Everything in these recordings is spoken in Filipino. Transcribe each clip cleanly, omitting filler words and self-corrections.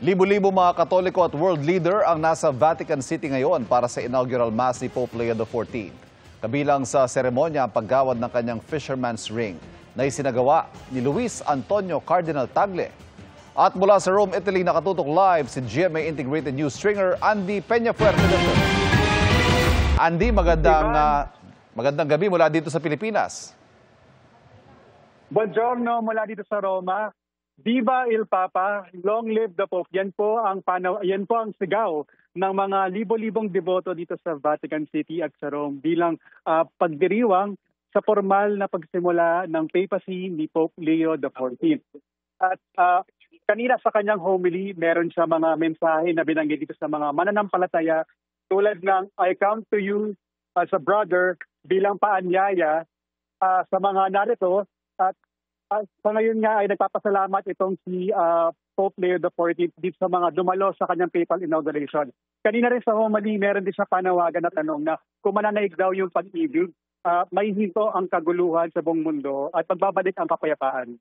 Libo-libo mga Katoliko at world leader ang nasa Vatican City ngayon para sa inaugural Mass ni Pope Leo XIV. Kabilang sa seremonya ang paggawad ng kanyang Fisherman's Ring na isinagawa ni Luis Antonio Cardinal Tagle. At mula sa Rome, Italy, nakatutok live si GMA Integrated News stringer Andy Peñafuerte. Andy, magandang gabi mula dito sa Pilipinas. Buongiorno mula dito sa Roma. Viva il Papa, long live the Pope. Yan po ang sigaw ng mga libo-libong deboto dito sa Vatican City at sa Rome bilang pagdiriwang sa formal na pagsimula ng papacy ni Pope Leo XIV. At kanina sa kanyang homily, meron siya mga mensahe na binanggit dito sa mga mananampalataya tulad ng I come to you as a brother bilang paanyaya sa mga narito. At sa ngayon nga ay nagpapasalamat itong si Pope Leo XIV dito sa mga dumalo sa kanyang papal inauguration. Kanina rin sa homily, meron din siya panawagan na tanong na kung mananaig daw yung pag-ibig, may hinto ang kaguluhan sa buong mundo at pagbabalik ang kapayapaan.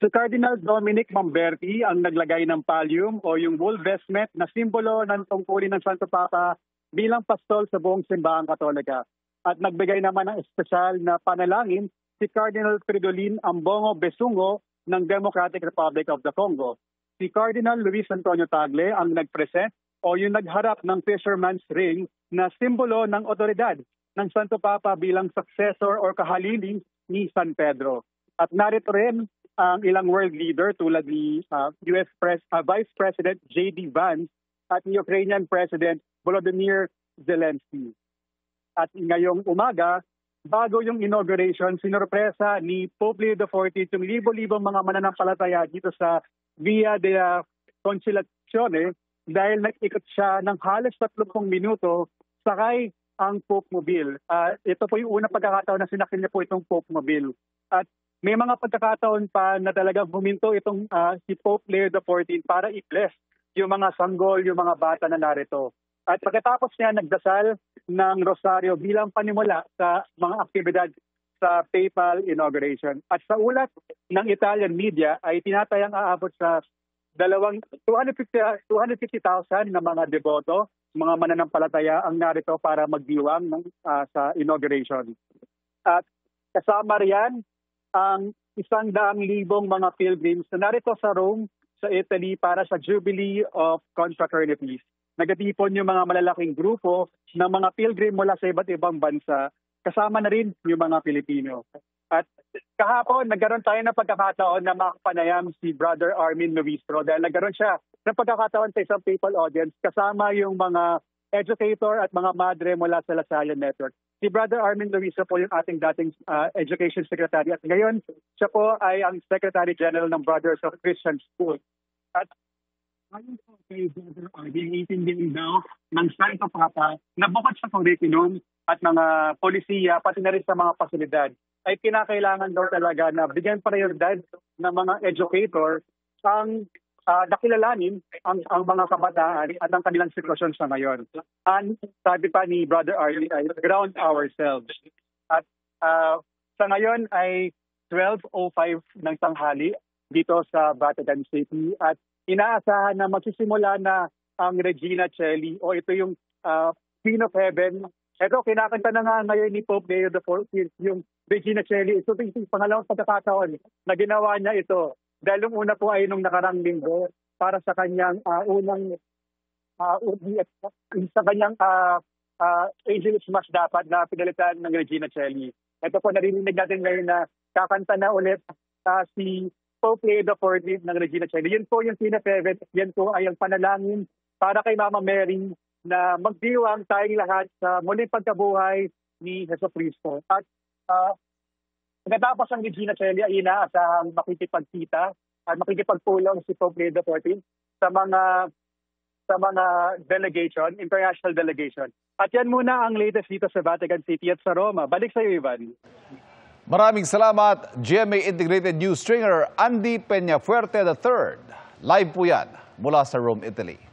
Si Cardinal Dominic Mamberti ang naglagay ng pallium o yung wool vestment na simbolo ng tungkulin ng Santo Papa bilang pastol sa buong simbahang Katolika. At nagbigay naman ng espesyal na panalangin si Cardinal Fridolin Ambongo Besungo ng Democratic Republic of the Congo. Si Cardinal Luis Antonio Tagle ang nagpresent o yung nagharap ng Fisherman's Ring na simbolo ng otoridad ng Santo Papa bilang successor o kahalili ni San Pedro. At narito rin ang ilang world leader tulad ni US Vice President J.D. Vance at ni Ukrainian President Volodymyr Zelensky. At ngayong umaga, bago yung inauguration, sinurpresa ni Pope Leo XIV yung libo-libong mga mananampalataya dito sa Via della Conciliazione dahil nag-ikot siya ng halos 30 minuto sakay ang Pope Mobile. Ito po yung unang pagkakataon na sinakyan niya po itong Pope Mobile. At may mga pagkakataon pa na talagang huminto itong si Pope Leo XIV para i-bless yung mga sanggol, yung mga bata na narito. At pagkatapos niya nagdasal ng rosaryo bilang panimula sa mga aktibidad sa papal inauguration. At sa ulat ng Italian media ay tinatayang aabot sa 250,000 na mga deboto, mga mananampalataya ang narito para magdiwang sa inauguration. At kasama riyan ang 100,000 mga pilgrims na narito sa Rome, sa Italy para sa Jubilee of Confraternities. Nagatipon yung mga malalaking grupo ng mga pilgrim mula sa iba't ibang bansa, kasama na rin yung mga Pilipino. At kahapon, nagkaroon tayo ng pagkakataon na makapanayam si Brother Armin Nuistro dahil nagkaroon siya ng pagkakataon sa isang papal audience kasama yung mga educator at mga madre mula sa La Salle Network. Si Brother Armin Nuistro po yung ating dating Education Secretary at ngayon siya po ay ang Secretary General ng Brothers of Christian School. At ngayon po kay Brother Armin, itindihin daw ng Santo Papa na bukod sa curriculum at mga polisiya, pati na rin sa mga pasilidad, ay kinakailangan daw talaga na bigyan prioridad ng mga educator ang nakilalanin ang mga kabataan at ang kanilang sitwasyon sa ngayon. And sabi pa ni Brother Arlie ay ground ourselves. At sa ngayon ay 12:05 ng tanghali dito sa Vatican City at inaasahan na magsisimula na ang Regina Coeli o ito yung Queen of Heaven. Ito, kinakanta na nga ngayon ni Pope Leo XIV yung Regina Coeli. Ito yung pangalawang pagkakataon na ginawa niya ito. Dahil yung una po ay nung nakarang linggo para sa kanyang Angelus Mass dapat na pinalitan ng Regina Coeli. Ito po narinig natin ngayon na kakanta na ulit si Pope Leo XIV ng Regina Coeli. Yun po yung pinaka-event. Yan po ay ang panalangin para kay Mama Mary na magdiwang tayong lahat sa muling pagkabuhay ni Jesucristo. At pagkatapos ang Regina Coeli ay inaasahang makikipagkita at makikipagpulong si Pope Leo XIV sa mga delegation, international delegation. At yan muna ang latest dito sa Vatican City at sa Roma. Balik sa iyo, Ivan. Maraming salamat, GMA Integrated News stringer Andy Peñafuerte III. Live po yan mula sa Rome, Italy.